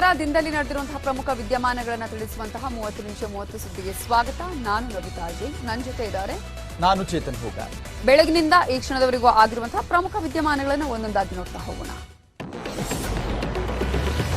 ನಮಸ್ಕಾರದಿಂದಲೇ ನಡೆದಿರುವಂತಹ ಪ್ರಮುಖ ವಿದ್ಯಮಾನಗಳನ್ನು ತಿಳಿಸುವಂತಹ 30 ನಿಮಿಷ 30 ಸುದ್ದಿಗೆ ಸ್ವಾಗತ. ನಾನು ನವಿತಾ ಅಜಯ್, ನನ್ನ ಜೊತೆ ಇದ್ದಾರೆ ನಾನು ಚೇತನ್ ಹೋಗಾರ್. ಬೆಳಗಿನಿಂದ ಈ ಕ್ಷಣದವರೆಗೂ ಆಗಿರುವಂತಹ ಪ್ರಮುಖ ವಿದ್ಯಮಾನಗಳನ್ನು ಒಂದೊಂದಾಗಿ ನೋಡ್ತಾ ಹೋಗೋಣ.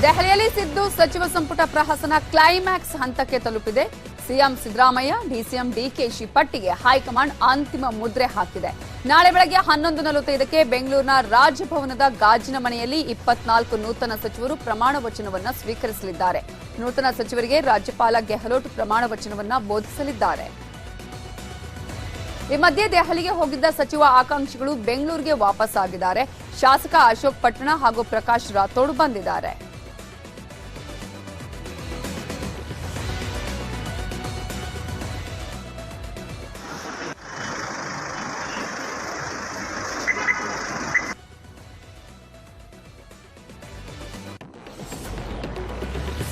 ದೆಹಲಿಯಲ್ಲಿ ಸಿದ್ದು ಸಚಿವ ಸಂಪುಟ ಪ್ರಹಸನ ಕ್ಲೈಮ್ಯಾಕ್ಸ್ ಹಂತಕ್ಕೆ ತಲುಪಿದೆ. ಸಿಎಂ ಸಿದ್ದರಾಮಯ್ಯ, ಡಿಸಿಎಂ ಡಿಕೆಶಿ ಪಟ್ಟಿಗೆ ಹೈಕಮಾಂಡ್ ಅಂತಿಮ ಮುದ್ರೆ ಹಾಕಿದೆ. ನಾಳೆ ಬೆಳಗ್ಗೆ 11:45ಕ್ಕೆ ಬೆಂಗಳೂರಿನ ರಾಜಭವನದ ಗಾಜಿನ ಮನೆಯಲ್ಲಿ 24 ನೂತನ ಸಚಿವರು ಪ್ರಮಾಣ ವಚನವನ್ನ ಸ್ವೀಕರಿಸಲಿದ್ದಾರೆ. ನೂತನ ಸಚಿವರಿಗೆ ರಾಜ್ಯಪಾಲ ಗೆಹ್ಲೋಟ್ ಪ್ರಮಾಣ ವಚನವನ್ನ ಬೋಧಿಸಲಿದ್ದಾರೆ. ಈ ಮಧ್ಯೆ ದೆಹಲಿಗೆ ಹೋಗಿದ್ದ ಸಚಿವ ಆಕಾಂಕ್ಷಿಗಳು ಬೆಂಗಳೂರಿಗೆ ವಾಪಸ್ ಆಗಿದ್ದಾರೆ. ಶಾಸಕ ಅಶೋಕ್ ಪಟ್ಟಣ ಹಾಗೂ ಪ್ರಕಾಶ್ ರಾಥೋಡ್ ಬಂದಿದ್ದಾರೆ.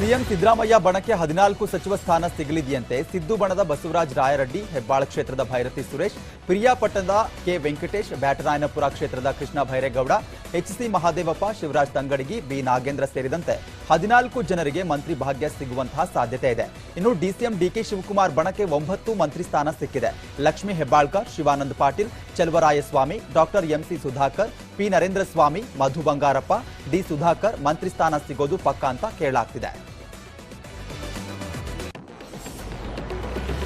ಸಿಎಂ ಸಿದ್ದರಾಮಯ್ಯ ಬಣಕ್ಕೆ 14 ಸಚಿವ ಸ್ಥಾನ ಸಿಗಲಿದೆಯಂತೆ. ಸಿದ್ದು ಬಣದ ಬಸವರಾಜ ರಾಯರೆಡ್ಡಿ, ಹೆಬ್ಬಾಳ ಕ್ಷೇತ್ರದ ಭೈರತಿ ಸುರೇಶ್, ಪಿರಿಯಾಪಟ್ಟಣದ ಕೆ ವೆಂಕಟೇಶ್, ಬ್ಯಾಟರಾಯನಪುರ ಕ್ಷೇತ್ರದ ಕೃಷ್ಣ ಭೈರೇಗೌಡ, ಎಚ್ಸಿ ಮಹಾದೇವಪ್ಪ, ಶಿವರಾಜ್ ತಂಗಡಗಿ, ಬಿ ನಾಗೇಂದ್ರ ಸೇರಿದಂತೆ 14 ಜನರಿಗೆ ಮಂತ್ರಿ ಭಾಗ್ಯ ಸಿಗುವಂತಹ ಸಾಧ್ಯತೆ ಇದೆ. ಇನ್ನು ಡಿಸಿಎಂ ಡಿಕೆ ಶಿವಕುಮಾರ್ ಬಣಕ್ಕೆ 9 ಮಂತ್ರಿ ಸ್ಥಾನ ಸಿಕ್ಕಿದೆ. Lakshmi Hebbalkar, Shivanand Patil, Cheluvarayaswamy, doctor MC Sudhakar, P Narendra Swamy, Madhu Bangarappa, D Sudhakar ಮಂತ್ರಿ ಸ್ಥಾನ ಸಿಗೋದು ಪಕ್ಕಾ ಅಂತ ಕೇಳಲಾಗ್ತಿದೆ.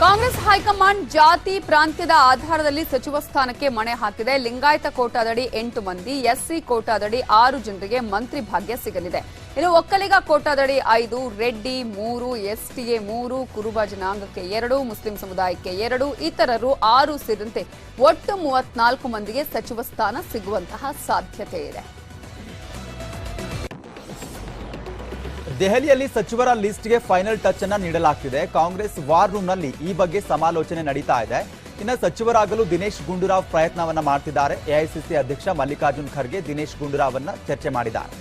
ಕಾಂಗ್ರೆಸ್ ಹೈಕಮಾಂಡ್ ಜಾತಿ ಪ್ರಾಂತ್ಯದ ಆಧಾರದಲ್ಲಿ ಸಚಿವ ಸ್ಥಾನಕ್ಕೆ ಮಣೆ ಹಾಕಿದೆ. ಲಿಂಗಾಯತ ಕೋಟಾದಡಿ 8 ಮಂದಿ, ಎಸ್ಸಿ ಕೋಟಾದಡಿ 6 ಜನರಿಗೆ ಮಂತ್ರಿ ಭಾಗ್ಯ ಸಿಗಲಿದೆ. ಇನ್ನು ಒಕ್ಕಲಿಗ ಕೋಟಾದಡಿ 5, ರೆಡ್ಡಿ 3, ಎಸ್ಟಿಎ 3, ಕುರುಬ ಜನಾಂಗಕ್ಕೆ 2, ಮುಸ್ಲಿಂ ಸಮುದಾಯಕ್ಕೆ 2, ಇತರರು 6 ಸೇರಿದಂತೆ ಒಟ್ಟು 34 ಮಂದಿಗೆ ಸಚಿವ ಸ್ಥಾನ ಸಿಗುವಂತಹ ಸಾಧ್ಯತೆ ಇದೆ. ದೆಹಲಿಯಲ್ಲಿ ಸಚಿವರ ಲಿಸ್ಟ್ಗೆ ಫೈನಲ್ ಟಚ್ ಅನ್ನ ನೀಡಲಾಗ್ತಿದೆ. ಕಾಂಗ್ರೆಸ್ ವಾರ್ ರೂಮ್ನಲ್ಲಿ ಈ ಬಗ್ಗೆ ಸಮಾಲೋಚನೆ ನಡೀತಾ ಇದೆ. ಇನ್ನು ಸಚಿವರಾಗಲು ದಿನೇಶ್ ಗುಂಡೂರಾವ್ ಪ್ರಯತ್ನವನ್ನ ಮಾಡ್ತಿದ್ದಾರೆ. ಎಐಸಿಸಿ ಅಧ್ಯಕ್ಷ ಮಲ್ಲಿಕಾರ್ಜುನ್ ಖರ್ಗೆ ದಿನೇಶ್ ಗುಂಡೂರಾವ್ ಅನ್ನ ಚರ್ಚೆ ಮಾಡಿದ್ದಾರೆ.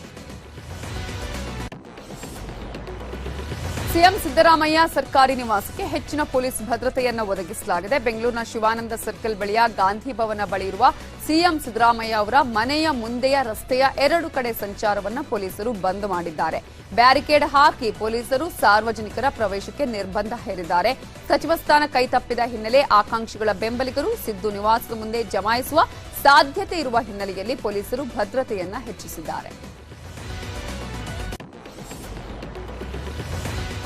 ಸಿಎಂ ಸಿದ್ದರಾಮಯ್ಯ ಸರ್ಕಾರಿ ನಿವಾಸಕ್ಕೆ ಹೆಚ್ಚಿನ ಪೊಲೀಸ್ ಭದ್ರತೆಯನ್ನು ಒದಗಿಸಲಾಗಿದೆ. ಬೆಂಗಳೂರಿನ ಶಿವಾನಂದ ಸರ್ಕಲ್ ಬಳಿಯ ಗಾಂಧಿ ಭವನ ಬಳಿ ಇರುವ ಸಿಎಂ ಸಿದ್ದರಾಮಯ್ಯ ಅವರ ಮನೆಯ ಮುಂದೆಯ ರಸ್ತೆಯ 2 ಕಡೆ ಸಂಚಾರವನ್ನು ಪೊಲೀಸರು ಬಂದ್ ಮಾಡಿದ್ದಾರೆ. ಬ್ಯಾರಿಕೇಡ್ ಹಾಕಿ ಪೊಲೀಸರು ಸಾರ್ವಜನಿಕರ ಪ್ರವೇಶಕ್ಕೆ ನಿರ್ಬಂಧ ಹೇರಿದ್ದಾರೆ. ಸಚಿವ ಸ್ಥಾನ ಕೈತಪ್ಪಿದ ಹಿನ್ನೆಲೆ ಆಕಾಂಕ್ಷಿಗಳ ಬೆಂಬಲಿಗರು ಸಿದ್ದು ನಿವಾಸದ ಮುಂದೆ ಜಮಾಯಿಸುವ ಸಾಧ್ಯತೆ ಇರುವ ಹಿನ್ನೆಲೆಯಲ್ಲಿ ಪೊಲೀಸರು ಭದ್ರತೆಯನ್ನ ಹೆಚ್ಚಿಸಿದ್ದಾರೆ.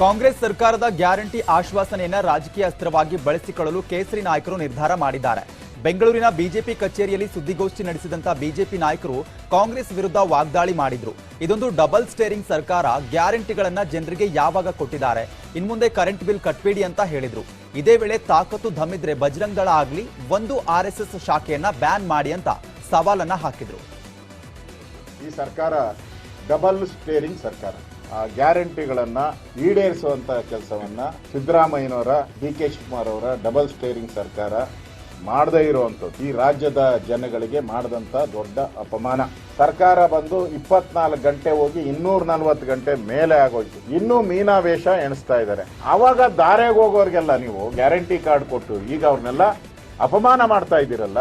ಕಾಂಗ್ರೆಸ್ ಸರ್ಕಾರದ ಗ್ಯಾರಂಟಿ ಆಶ್ವಾಸನೆಯನ್ನ ರಾಜಕೀಯ ಅಸ್ತ್ರವಾಗಿ ಬಳಸಿಕೊಳ್ಳಲು ಕೇಸರಿ ನಾಯಕರು ನಿರ್ಧಾರ ಮಾಡಿದ್ದಾರೆ. ಬೆಂಗಳೂರಿನ ಬಿಜೆಪಿ ಕಚೇರಿಯಲ್ಲಿ ಸುದ್ದಿಗೋಷ್ಠಿ ನಡೆಸಿದಂತ ಬಿಜೆಪಿ ನಾಯಕರು ಕಾಂಗ್ರೆಸ್ ವಿರುದ್ಧ ವಾಗ್ದಾಳಿ ಮಾಡಿದ್ರು. ಇದೊಂದು ಡಬಲ್ ಸ್ಟೇರಿಂಗ್ ಸರ್ಕಾರ, ಗ್ಯಾರಂಟಿಗಳನ್ನ ಜನರಿಗೆ ಯಾವಾಗ ಕೊಟ್ಟಿದ್ದಾರೆ, ಇನ್ಮುಂದೆ ಕರೆಂಟ್ ಬಿಲ್ ಕಟ್ಬೇಡಿ ಅಂತ ಹೇಳಿದ್ರು. ಇದೇ ವೇಳೆ ತಾಕತ್ತು ದಮ್ಮಿದ್ರೆ ಬಜರಂಗ್ ದಳ ಆಗ್ಲಿ ಒಂದು RSS ಶಾಖೆಯನ್ನ ಬ್ಯಾನ್ ಮಾಡಿ ಅಂತ ಸವಾಲನ್ನ ಹಾಕಿದ್ರು. ಈ ಸರ್ಕಾರ ಡಬಲ್ ಸ್ಟೇರಿಂಗ್ ಸರ್ಕಾರ, ಗ್ಯಾರಂಟಿಗಳನ್ನ ಈಡೇರಿಸುವಂತ ಕೆಲಸವನ್ನ ಸಿದ್ದರಾಮಯ್ಯನವರ, ಡಿಕೆ ಶಿವಕುಮಾರ್ ಅವರ ಡಬಲ್ ಸ್ಟೇರಿಂಗ್ ಸರ್ಕಾರ ಮಾಡದೇ ಇರುವಂತದ್ದು ಈ ರಾಜ್ಯದ ಜನಗಳಿಗೆ ಮಾಡದಂತ ದೊಡ್ಡ ಅಪಮಾನ. ಸರ್ಕಾರ ಬಂದು 24 ಗಂಟೆ ಹೋಗಿ 240 ಗಂಟೆ ಮೇಲೆ ಆಗೋಯ್ತು. ಇನ್ನೂ ಮೀನಾವೇಶ ಎಣಿಸ್ತಾ ಇದ್ದಾರೆ. ಆವಾಗ ದಾರೆಗೆ ಹೋಗೋರ್ಗೆಲ್ಲ ನೀವು ಗ್ಯಾರಂಟಿ ಕಾರ್ಡ್ ಕೊಟ್ಟು ಈಗ ಅವ್ರನ್ನೆಲ್ಲ ಅಪಮಾನ ಮಾಡ್ತಾ ಇದ್ದೀರಲ್ಲ,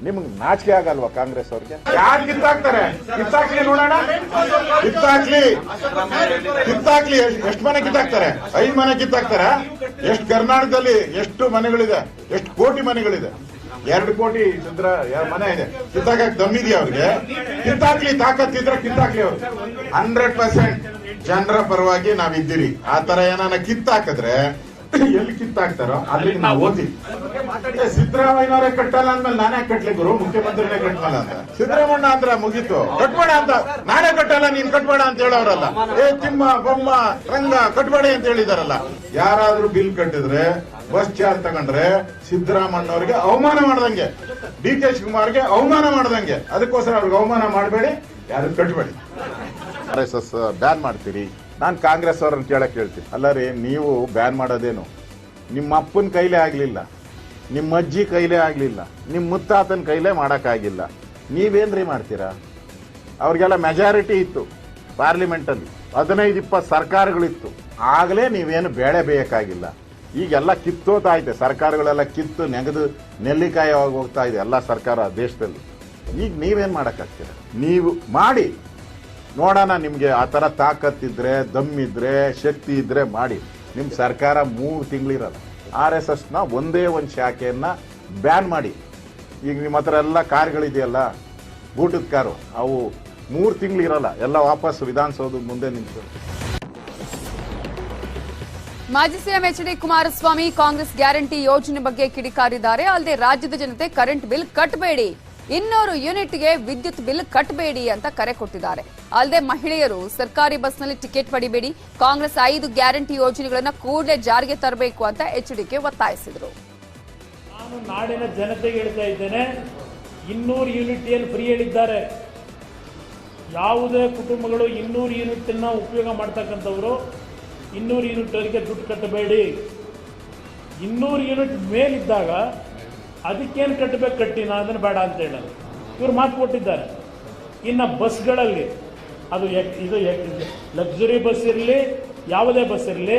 ನಿಮ್ಗೆ ನಾಚಿಕೆ ಆಗಲ್ವಾ ಕಾಂಗ್ರೆಸ್ ಅವ್ರಿಗೆ? ಯಾರು ಕಿತ್ತಾಕ್ತಾರೆ? ಕಿತ್ತಾಕ್ಲಿ ನೋಡೋಣ, ಕಿತ್ತಾಕ್ಲಿ ಎಷ್ಟು ಮನೆ ಕಿತ್ತಾಕ್ತಾರೆ? 5 ಮನೆ ಕಿತ್ತಾಕ್ತಾರ? ಎಷ್ಟು ಕರ್ನಾಟಕದಲ್ಲಿ ಎಷ್ಟು ಮನೆಗಳಿದೆ? ಎಷ್ಟು ಕೋಟಿ ಮನೆಗಳಿದೆ? 2 ಕೋಟಿ ಮನೆ ಇದೆ. ಕಿತ್ತಾಕಕ್ ದಮ್ಮಿದ್ಯಾ ಅವ್ರಿಗೆ? ಕಿತ್ತಾಕ್ಲಿ, ತಾಕತ್ತಿದ್ರೆ ಕಿತ್ತಾಕ್ಲಿ. ಅವ್ರು 100% ಜನರ ಪರವಾಗಿ ನಾವಿದ್ದೀರಿ. ಆ ತರ ಏನಾನ ಕಿತ್ತಾಕಿದ್ರೆ ಎಲ್ಲಿ ಕಿತ್ತಾಕ್ತಾರೋ ಅಲ್ಲಿಗೆ ನಾವು ಓದ್ತೀವಿ. ಸಿದ್ದರಾಮಯ್ಯನವರೇ ಕಟ್ಟಲ್ಲ ಅಂದ್ಮೇಲೆ ನಾನೇ ಕಟ್ಲಿ ಗುರು, ಮುಖ್ಯಮಂತ್ರಿನೇ ಕಟ್ಮಲ್ಲ ಅಂತ. ಸಿದ್ದರಾಮಣ್ಣ ಅಂದ್ರೆ ಮುಗೀತು, ಕಟ್ಬೇಡ ಅಂತ. ನಾನೇ ಕಟ್ಟಲ್ಲ, ನೀನ್ ಕಟ್ಬೇಡ ಅಂತ ಹೇಳೋರಲ್ಲ. ತಿಮ್ಮ ಬೊಮ್ಮ ರಂಗ ಕಟ್ಬೇಡಿ ಅಂತ ಹೇಳಿದಾರಲ್ಲ. ಯಾರಾದ್ರೂ ಬಿಲ್ ಕಟ್ಟಿದ್ರೆ, ಬಸ್ ಚಾರ್ಜ್ ತಗೊಂಡ್ರೆ ಸಿದ್ದರಾಮಣ್ಣವ್ರಿಗೆ ಅವಮಾನ ಮಾಡ್ದಂಗೆ, ಡಿಕೆ ಶಿವಕುಮಾರ್ಗೆ ಅವಮಾನ ಮಾಡ್ದಂಗೆ. ಅದಕ್ಕೋಸ್ಕರ ಅವ್ರಿಗೆ ಅವಮಾನ ಮಾಡಬೇಡಿ, ಯಾರು ಕಟ್ಬೇಡಿ. RSS ಬ್ಯಾನ್ ಮಾಡ್ತೀರಿ. ನಾನು ಕಾಂಗ್ರೆಸ್ ಅವ್ರನ್ನ ಕೇಳಕ್ ಹೇಳ್ತೀನಿ, ಅಲ್ಲ ರೀ, ನೀವು ಬ್ಯಾನ್ ಮಾಡೋದೇನು ನಿಮ್ಮ ಅಪ್ಪನ ಕೈಲೇ ಆಗ್ಲಿಲ್ಲ, ನಿಮ್ಮ ಅಜ್ಜಿ ಕೈಲೇ ಆಗ್ಲಿಲ್ಲ, ನಿಮ್ಮ ಮುತ್ತಾತನ ಕೈಲೇ ಮಾಡಕ್ಕಾಗಿಲ್ಲ, ನೀವೇನ್ರಿ ಮಾಡ್ತೀರಾ? ಅವ್ರಿಗೆಲ್ಲ ಮೆಜಾರಿಟಿ ಇತ್ತು ಪಾರ್ಲಿಮೆಂಟಲ್ಲಿ, 15-20 ಸರ್ಕಾರಗಳಿತ್ತು. ಆಗಲೇ ನೀವೇನು ಬೇಳೆ ಬೇಯಕ್ಕಾಗಿಲ್ಲ. ಈಗೆಲ್ಲ ಕಿತ್ತೋತಾಯ್ತೆ, ಸರ್ಕಾರಗಳೆಲ್ಲ ಕಿತ್ತು ನೆಗೆದು ನೆಲ್ಲಿಕಾಯಿ ಹೋಗ್ತಾ ಇದೆ ಎಲ್ಲ ಸರ್ಕಾರ ದೇಶದಲ್ಲಿ. ಈಗ ನೀವೇನ್ ಮಾಡಕ್ಕಾಗ್ತೀರ? ನೀವು ಮಾಡಿ ನೋಡೋಣ, ನಿಮಗೆ ಆ ಥರ ತಾಕತ್ತಿದ್ರೆ, ದಮ್ಮಿದ್ರೆ, ಶಕ್ತಿ ಇದ್ರೆ ಮಾಡಿ. ನಿಮ್ಮ ಸರ್ಕಾರ 3 ತಿಂಗಳಿರಲ್ಲ. RSSನ ಒಂದೇ ಒಂದು ಶಾಖೆಯನ್ನ ಬ್ಯಾನ್ ಮಾಡಿ. ಈಗ ನಿಮ್ಮ ಹತ್ರ ಎಲ್ಲ ಕಾರ್ಗಳಿದೆಯಲ್ಲ, ಬೂಟದ ಕಾರು, ಅವು 3 ತಿಂಗಳಿರಲ್ಲ, ಎಲ್ಲ ವಾಪಸ್ ವಿಧಾನಸೌಧದ ಮುಂದೆ ನಿಂತು. ಮಾಜಿ CM H D Kumaraswamy Congress guarantee ಯೋಜನೆ ಬಗ್ಗೆ ಕಿಡಿಕಾರಿದ್ದಾರೆ. ಅಲ್ಲದೆ ರಾಜ್ಯದ ಜನತೆ ಕರೆಂಟ್ ಬಿಲ್ ಕಟ್ಟಬೇಡಿ, 200 ಯೂನಿಟ್ಗೆ ವಿದ್ಯುತ್ ಬಿಲ್ ಕಟ್ಟಬೇಡಿ ಅಂತ ಕರೆ ಕೊಟ್ಟಿದ್ದಾರೆ. ಅಲ್ಲದೆ ಮಹಿಳೆಯರು ಸರ್ಕಾರಿ ಬಸ್ನಲ್ಲಿ ಟಿಕೆಟ್ ಪಡಿಬೇಡಿ, ಕಾಂಗ್ರೆಸ್ 5 ಗ್ಯಾರಂಟಿ ಯೋಜನೆಗಳನ್ನು ಕೂಡಲೇ ಜಾರಿಗೆ ತರಬೇಕು ಅಂತ ಎಚ್ಡಿಕೆ ಒತ್ತಾಯಿಸಿದರು. ನಾನು ನಾಡಿನ ಜನತೆಗೆ ಹೇಳ್ತಾ ಇದ್ದೇನೆ, 200 ಯೂನಿಟ್ ಏನು ಫ್ರೀ ಹೇಳಿದ್ದಾರೆ. ಯಾವುದೇ ಕುಟುಂಬಗಳು 200 ಯೂನಿಟನ್ನು ಉಪಯೋಗ ಮಾಡ್ತಕ್ಕಂಥವರು 200 ಯೂನಿಟ್ವರೆಗೆ ದುಡ್ಡು ಕಟ್ಟಬೇಡಿ. 200 ಯೂನಿಟ್ ಮೇಲಿದ್ದಾಗ ಅದಕ್ಕೇನು ಕಟ್ಟಬೇಕು ಕಟ್ಟಿ, ನಾನು ಅದನ್ನು ಬೇಡ ಅಂತ ಹೇಳೋದು. ಇವರು ಮಾತು ಕೊಟ್ಟಿದ್ದಾರೆ. ಇನ್ನು ಬಸ್ಗಳಲ್ಲಿ ಅದು ಇದು ಲಕ್ಸುರಿ ಬಸ್ ಇರಲಿ, ಯಾವುದೇ ಬಸ್ ಇರಲಿ,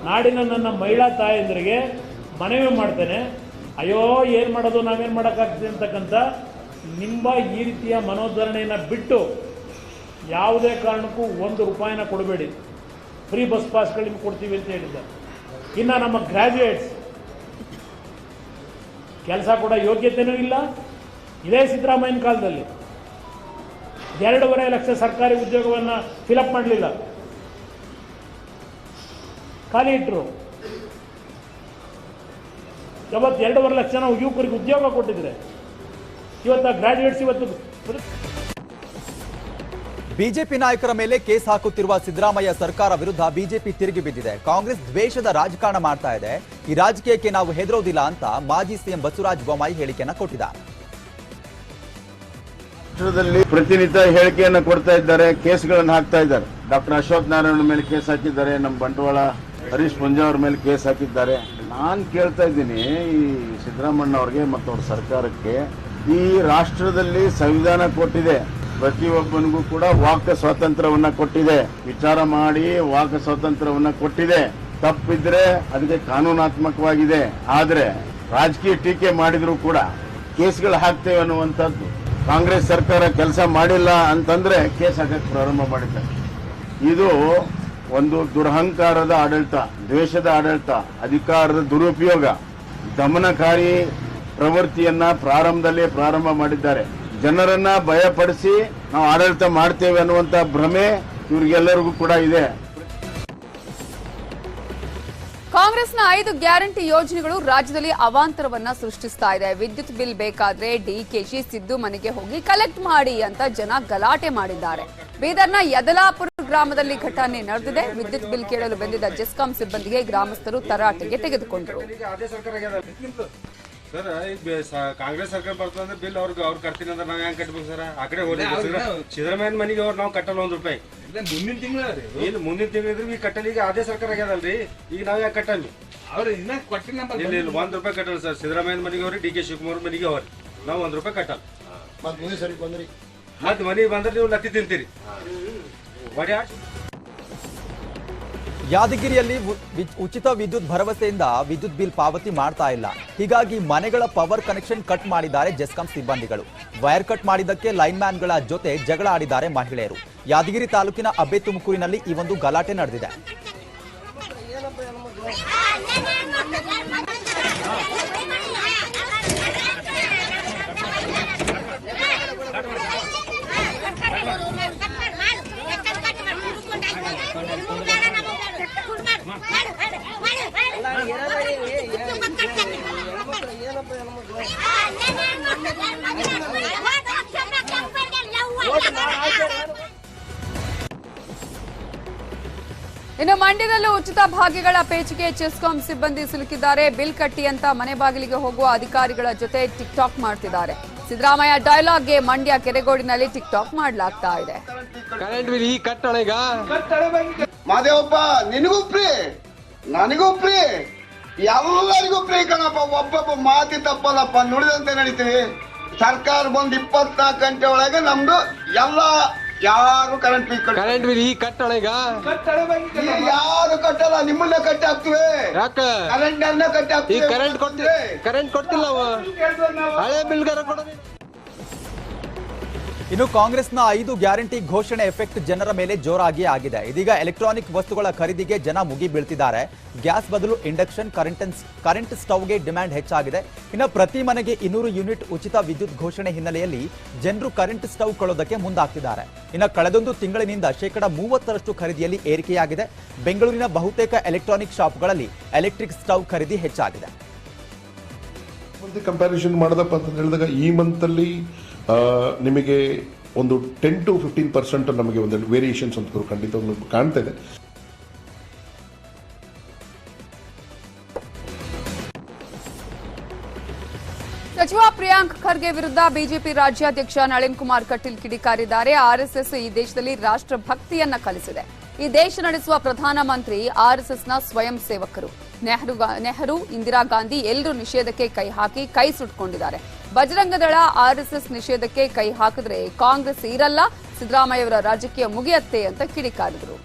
ನಾಡಿನ ನನ್ನ ಮಹಿಳಾ ತಾಯಂದರಿಗೆ ಮನವಿ ಮಾಡ್ತೇನೆ, ಅಯ್ಯೋ ಏನು ಮಾಡೋದು, ನಾವೇನು ಮಾಡೋಕ್ಕಾಗ್ತದೆ ಅಂತಕ್ಕಂಥ ನಿಮ್ಮ ಈ ರೀತಿಯ ಮನೋಧರಣೆಯನ್ನು ಬಿಟ್ಟು ಯಾವುದೇ ಕಾರಣಕ್ಕೂ 1 ರೂಪಾಯಿನ ಕೊಡಬೇಡಿ. ಫ್ರೀ ಬಸ್ ಪಾಸ್ಗಳು ನಿಮ್ಗೆ ಕೊಡ್ತೀವಿ ಅಂತ ಹೇಳಿದ್ದಾರೆ. ಇನ್ನು ನಮ್ಮ ಗ್ರ್ಯಾಜುಯೇಟ್ಸ್ ಕೆಲಸ ಕೂಡ ಯೋಗ್ಯತೆಯೂ ಇಲ್ಲ. ಇದೇ ಸಿದ್ದರಾಮಯ್ಯನ ಕಾಲದಲ್ಲಿ 2.5 ಲಕ್ಷ ಸರ್ಕಾರಿ ಉದ್ಯೋಗವನ್ನು ಫಿಲಪ್ ಮಾಡಲಿಲ್ಲ, ಖಾಲಿ ಇಟ್ಟರು. ಇವತ್ತು 2.5 ಲಕ್ಷ ನಾವು ಯುವಕರಿಗೆ ಉದ್ಯೋಗ ಕೊಟ್ಟಿದ್ರೆ ಇವತ್ತು ಗ್ರಾಜುಯೇಟ್ಸ್ ಇವತ್ತು. ಬಿಜೆಪಿ ನಾಯಕರ ಮೇಲೆ ಕೇಸ್ ಹಾಕುತ್ತಿರುವ ಸಿದ್ದರಾಮಯ್ಯ ಸರ್ಕಾರ ವಿರುದ್ಧ ಬಿಜೆಪಿ ತಿರುಗಿ ಬಿದ್ದಿದೆ. ಕಾಂಗ್ರೆಸ್ ದ್ವೇಷದ ರಾಜಕಾರಣ ಮಾಡ್ತಾ ಇದೆ, ಈ ರಾಜಕೀಯಕ್ಕೆ ನಾವು ಹೆದರೋದಿಲ್ಲ ಅಂತ ಮಾಜಿ ಸಿಎಂ ಬಸವರಾಜ ಬೊಮ್ಮಾಯಿ ಹೇಳಿಕೆಯನ್ನ ಕೊಟ್ಟಿದ್ದಾರೆ. ರಾಷ್ಟ್ರದಲ್ಲಿ ಪ್ರತಿನಿತ್ಯ ಹೇಳಿಕೆಯನ್ನು ಕೊಡ್ತಾ ಇದ್ದಾರೆ, ಕೇಸ್ಗಳನ್ನು ಹಾಕ್ತಾ ಇದ್ದಾರೆ. ಡಾಕ್ಟರ್ ಅಶೋಕ್ ನಾರಾಯಣ ಮೇಲೆ ಕೇಸ್ ಹಾಕಿದ್ದಾರೆ, ನಮ್ಮ ಬಂಟ್ವಾಳ ಹರೀಶ್ ಪುಂಜಾ ಅವ್ರ ಮೇಲೆ ಕೇಸ್ ಹಾಕಿದ್ದಾರೆ. ನಾನು ಕೇಳ್ತಾ ಇದ್ದೀನಿ ಈ ಸಿದ್ದರಾಮಯ್ಯ ಅವ್ರಿಗೆ ಮತ್ತು ಅವ್ರ ಸರ್ಕಾರಕ್ಕೆ, ಈ ರಾಷ್ಟ್ರದಲ್ಲಿ ಸಂವಿಧಾನ ಕೊಟ್ಟಿದೆ, ಪ್ರತಿಯೊಬ್ಬನಿಗೂ ಕೂಡ ವಾಕ್ ಸ್ವಾತಂತ್ರ್ಯವನ್ನ ಕೊಟ್ಟಿದೆ, ವಿಚಾರ ಮಾಡಿ ವಾಕ್ ಸ್ವಾತಂತ್ರ್ಯವನ್ನ ಕೊಟ್ಟಿದೆ. ತಪ್ಪಿದ್ರೆ ಅದಕ್ಕೆ ಕಾನೂನಾತ್ಮಕವಾಗಿದೆ. ಆದ್ರೆ ರಾಜಕೀಯ ಟೀಕೆ ಮಾಡಿದ್ರು ಕೂಡ ಕೇಸ್ಗಳು ಹಾಕ್ತೇವೆ ಅನ್ನುವಂಥದ್ದು. ಕಾಂಗ್ರೆಸ್ ಸರ್ಕಾರ ಕೆಲಸ ಮಾಡಿಲ್ಲ ಅಂತಂದ್ರೆ ಕೇಸ್ ಹಾಕಕ್ಕೆ ಪ್ರಾರಂಭ ಮಾಡಿದ್ದಾರೆ. ಇದು ಒಂದು ದುರಹಂಕಾರದ ಆಡಳಿತ, ದ್ವೇಷದ ಆಡಳಿತ, ಅಧಿಕಾರದ ದುರುಪಯೋಗ, ದಮನಕಾರಿ ಪ್ರವೃತ್ತಿಯನ್ನ ಪ್ರಾರಂಭದಲ್ಲೇ ಪ್ರಾರಂಭ ಮಾಡಿದ್ದಾರೆ. ಜನರನ್ನ ಭಯಪಡಿಸಿ ನಾವು ಆಡಳಿತ ಮಾಡ್ತೇವೆ ಅನ್ನುವಂತ ಭ್ರಮೆ ಇವರಿಗೆಲ್ಲರಿಗೂ ಕೂಡ ಇದೆ. ಕಾಂಗ್ರೆಸ್ನ 5 ಗ್ಯಾರಂಟಿ ಯೋಜನೆಗಳು ರಾಜ್ಯದಲ್ಲಿ ಅವಾಂತರವನ್ನ ಸೃಷ್ಟಿಸ್ತಾ ಇದೆ. ವಿದ್ಯುತ್ ಬಿಲ್ ಬೇಕಾದ್ರೆ ಡಿಕೆಶಿ ಸಿದ್ದು ಮನೆಗೆ ಹೋಗಿ ಕಲೆಕ್ಟ್ ಮಾಡಿ ಅಂತ ಜನ ಗಲಾಟೆ ಮಾಡಿದ್ದಾರೆ. ಬೀದರ್ನ ಯದಲಾಪುರ ಗ್ರಾಮದಲ್ಲಿ ಘಟನೆ ನಡೆದಿದೆ. ವಿದ್ಯುತ್ ಬಿಲ್ ಕೇಳಲು ಬಂದಿದ್ದ ಜೆಸ್ಕಾಂ ಸಿಬ್ಬಂದಿಗೆ ಗ್ರಾಮಸ್ಥರು ತರಾಟೆಗೆ ತೆಗೆದುಕೊಂಡರು. ಸರ್ ಈಗ ಕಾಂಗ್ರೆಸ್ ಸರ್ಕಾರ ಬರ್ತದಂದ್ರೆ ಬಿಲ್ ಅವ್ರು ಕಟ್ತೀನಿ ಅಂದ್ರೆ ನಾವ್ ಹೆಂಗ್ ಕಟ್ಬೇಕು ಸರ್? ಆ ಕಡೆ ಹೋಗಿ ಸಿದ್ದರಾಮಯ್ಯನ ಮನೆಗೆ ಅವ್ರು ನಾವು ಕಟ್ಟಲ್ಲ 1 ರೂಪಾಯಿ. ಮುಂದಿನ ತಿಂಗಳು ಇಲ್ಲ, ಮುಂದಿನ ತಿಂಗಳು ಇದ್ರೆ ಈಗ ಕಟ್ಟಲ್ಲ. ಈಗ ಅದೇ ಸರ್ಕಾರ ಆಗ್ಯದಲ್ರಿ, ಈಗ ನಾವ್ ಯಾಕೆ ಕಟ್ಟಲ್ಲ? ಅವ್ರು ಇನ್ನ ಕೊಟ್ಟಿಲ್ಲ, ಇಲ್ಲ 1 ರೂಪಾಯಿ ಕಟ್ಟಲ್ಲ ಸರ್. ಸಿದ್ದರಾಮಯ್ಯನ ಮನೆಗೆ ಅವ್ರಿ, ಡಿ ಕೆ ಶಿವಕುಮಾರ್ ಮನೆಗೆ ಅವ್ರಿ, ನಾವು 1 ರೂಪಾಯಿ ಕಟ್ಟಲ್ಲ. ಮತ್ ಮನೆಗೆ ಬಂದ್ರೆ ನೀವು ಲತ್ತಿ ತಿಂತೀರಿ. ಯಾದಗಿರಿಯಲ್ಲಿ ಉಚಿತ ವಿದ್ಯುತ್ ಭರವಸೆಯಿಂದ ವಿದ್ಯುತ್ ಬಿಲ್ ಪಾವತಿ ಮಾಡ್ತಾ ಇಲ್ಲ. ಹೀಗಾಗಿ ಮನೆಗಳ ಪವರ್ ಕನೆಕ್ಷನ್ ಕಟ್ ಮಾಡಿದ್ದಾರೆ ಜೆಸ್ಕಾಂ ಸಿಬ್ಬಂದಿಗಳು. ವೈರ್ ಕಟ್ ಮಾಡಿದ್ದಕ್ಕೆ ಲೈನ್ ಮ್ಯಾನ್ಗಳ ಜೊತೆ ಜಗಳ ಆಡಿದ್ದಾರೆ ಮಹಿಳೆಯರು. ಯಾದಗಿರಿ ತಾಲೂಕಿನ ಅಬ್ಬೆ ತುಮಕೂರಿನಲ್ಲಿ ಈ ಒಂದು ಗಲಾಟೆ ನಡೆದಿದೆ. ಇನ್ನು ಮಂಡ್ಯದಲ್ಲೂ ಉಚಿತ ಭಾಗ್ಯಗಳ ಪೇಚಿಗೆ ಚೆಸ್ಕಾಂ ಸಿಬ್ಬಂದಿ ಸಿಲುಕಿದ್ದಾರೆ. ಬಿಲ್ ಕಟ್ಟಿ ಅಂತ ಮನೆ ಬಾಗಿಲಿಗೆ ಹೋಗುವ ಅಧಿಕಾರಿಗಳ ಜೊತೆ ಟಿಕ್ ಟಾಕ್ ಮಾಡ್ತಿದ್ದಾರೆ. ಸಿದ್ದರಾಮಯ್ಯ ಡೈಲಾಗ್ಗೆ ಮಂಡ್ಯ ಕೆರೆಗೋಡಿನಲ್ಲಿ ಟಿಕ್ ಟಾಕ್ ಮಾಡಲಾಗ್ತಾ ಇದೆ. ಕರೆಂಟ್ ಬಿಲ್ ಈ ಕಟ್ಟಳೆಗ ಮಾದೇವಪ್ಪ, ನಿನಗೂ ಫ್ರೀ, ನನಗೂ ಫ್ರೀ, ಎಲ್ಲರಿಗೂ ಫ್ರೀ ಕಣಪ್ಪ. ಒಬ್ಬೊಬ್ಬ ಮಾತಿ ತಪ್ಪಲ್ಲಪ್ಪ, ನುಡಿದಂತೆ ನಡೀತೀವಿ. ಸರ್ಕಾರ ಬಂದ್ 24 ಗಂಟೆ ಒಳಗೆ ನಮ್ದು ಎಲ್ಲ ಯಾರು ಕರೆಂಟ್ ಬಿಲ್ ಈ ಕಟ್ಟಳೆಗ ಯಾರು ಕಟ್ಟಲ್ಲ, ನಿಮ್ಮನ್ನ ಕಟ್ಟಿ ಹಾಕ್ತಿವಿ. ಯಾಕ ಕರೆಂಟ್ ಅನ್ನ ಕಟ್ಟಿ ಈ ಹಾಕ್ತಿವಿ. ಕರೆಂಟ್ ಕೊಡ್ತಿಲ್ಲ, ಹಳೆ ಬಿಲ್ಗಾರ ಕೊಡೋದು. ಇನ್ನು ಕಾಂಗ್ರೆಸ್ನ 5 ಗ್ಯಾರಂಟಿ ಘೋಷಣೆ ಎಫೆಕ್ಟ್ ಜನರ ಮೇಲೆ ಜೋರಾಗಿ ಆಗಿದೆ. ಇದೀಗ ಎಲೆಕ್ಟ್ರಾನಿಕ್ ವಸ್ತುಗಳ ಖರೀದಿಗೆ ಜನ ಮುಗಿ ಬೀಳ್ತಿದ್ದಾರೆ. ಗ್ಯಾಸ್ ಬದಲು ಇಂಡಕ್ಷನ್, ಕರೆಂಟ್ ಸ್ಟವ್ಗೆ ಡಿಮ್ಯಾಂಡ್ ಹೆಚ್ಚಾಗಿದೆ. ಇನ್ನು ಪ್ರತಿ ಮನೆಗೆ 200 ಯೂನಿಟ್ ಉಚಿತ ವಿದ್ಯುತ್ ಘೋಷಣೆ ಹಿನ್ನೆಲೆಯಲ್ಲಿ ಜನರು ಕರೆಂಟ್ ಸ್ಟವ್ ಕೊಳ್ಳೋದಕ್ಕೆ ಮುಂದಾಗ್ತಿದ್ದಾರೆ. ಇನ್ನು ಕಳೆದೊಂದು ತಿಂಗಳಿನಿಂದ 30% ಖರೀದಿಯಲ್ಲಿ ಏರಿಕೆಯಾಗಿದೆ. ಬೆಂಗಳೂರಿನ ಬಹುತೇಕ ಎಲೆಕ್ಟ್ರಾನಿಕ್ ಶಾಪ್ಗಳಲ್ಲಿ ಎಲೆಕ್ಟ್ರಿಕ್ ಸ್ಟವ್ ಖರೀದಿ ಹೆಚ್ಚಾಗಿದೆ. ಕಂಪ್ಯಾರಿಸನ್ ಮಾಡೋದಪ್ಪ ಅಂತ ಹೇಳಿದಾಗ ಈ ಮಂತಲ್ಲಿ ನಿಮಗೆ ಒಂದು 10 to 15% ನಮಗೆ ಒಂದು ವೇರಿಯೇಷನ್ಸ್ ಅಂತ ಖಂಡಿತವಾಗ್ಲೂ ಕಾಣ್ತಾ ಇದೆ. ಸಚಿವ ಪ್ರಿಯಾಂಕ್ ಖರ್ಗೆ ವಿರುದ್ಧ ಬಿಜೆಪಿ ರಾಜ್ಯಾಧ್ಯಕ್ಷ ನಳಿನ್ ಕುಮಾರ್ ಕಟೀಲ್ ಕಿಡಿಕಾರಿದ್ದಾರೆ. ಆರ್ಎಸ್ಎಸ್ ಈ ದೇಶದಲ್ಲಿ ರಾಷ್ಟ್ರಭಕ್ತಿಯನ್ನ ಕಲಿಸಿದೆ. ಈ ದೇಶ ನಡೆಸುವ ಪ್ರಧಾನಮಂತ್ರಿ ಆರ್ಎಸ್ಎಸ್ನ ಸ್ವಯಂ ಸೇವಕರು. ನೆಹರು, ಇಂದಿರಾ ಗಾಂಧಿ ಎಲ್ಲರೂ ನಿಷೇಧಕ್ಕೆ ಕೈ ಹಾಕಿ ಕೈ ಸುಟ್ಕೊಂಡಿದ್ದಾರೆ. ಬಜರಂಗದಳ ಆರ್ಎಸ್ಎಸ್ ನಿಷೇಧಕ್ಕೆ ಕೈ ಹಾಕಿದ್ರೆ ಕಾಂಗ್ರೆಸ್ ಇರಲ್ಲ, ಸಿದ್ದರಾಮಯ್ಯವರ ರಾಜಕೀಯ ಮುಗಿಯತ್ತೆ ಅಂತ ಕಿಡಿಕಾರಿದರು.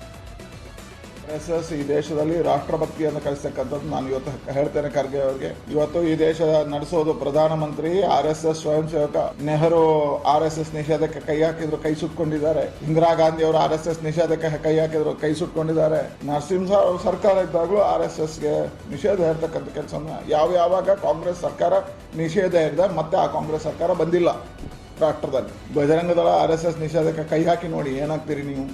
ಆರ್ಎಸ್ಎಸ್ ಈ ದೇಶದಲ್ಲಿ ರಾಷ್ಟ್ರಭಕ್ತಿಯನ್ನು ಕಲಿಸ್ತಕ್ಕಂಥದ್ದು ನಾನು ಇವತ್ತು ಹೇಳ್ತೇನೆ ಖರ್ಗೆ ಅವರಿಗೆ. ಇವತ್ತು ಈ ದೇಶ ನಡೆಸೋದು ಪ್ರಧಾನಮಂತ್ರಿ, ಆರ್ಎಸ್ಎಸ್ ಸ್ವಯಂ ಸೇವಕ. ನೆಹರು ಆರ್ಎಸ್ಎಸ್ ನಿಷೇಧಕ್ಕೆ ಕೈ ಹಾಕಿದ್ರು, ಕೈ ಸುಟ್ಕೊಂಡಿದ್ದಾರೆ. ಇಂದಿರಾ ಗಾಂಧಿ ಅವರು ಆರ್ಎಸ್ಎಸ್ ನಿಷೇಧಕ್ಕೆ ಕೈ ಹಾಕಿದ್ರು, ಕೈ ಸುಟ್ಕೊಂಡಿದ್ದಾರೆ. ನರಸಿಂಹ ಸರ್ಕಾರ ಇದ್ದಾಗಲೂ ಆರ್ಎಸ್ಎಸ್ಗೆ ನಿಷೇಧ ಹೇರ್ತಕ್ಕಂಥ ಕೆಲಸನ ಯಾವಾಗ ಕಾಂಗ್ರೆಸ್ ಸರ್ಕಾರ ನಿಷೇಧ ಹೇರಿದ ಮತ್ತೆ ಆ ಕಾಂಗ್ರೆಸ್ ಸರ್ಕಾರ ಬಂದಿಲ್ಲ ರಾಷ್ಟ್ರದಲ್ಲಿ. ಬಜರಂಗದಳ ಆರ್ಎಸ್ಎಸ್ ನಿಷೇಧಕ್ಕೆ ಕೈ ಹಾಕಿ ನೋಡಿ ಏನಾಗ್ತೀರಿ ನೀವು.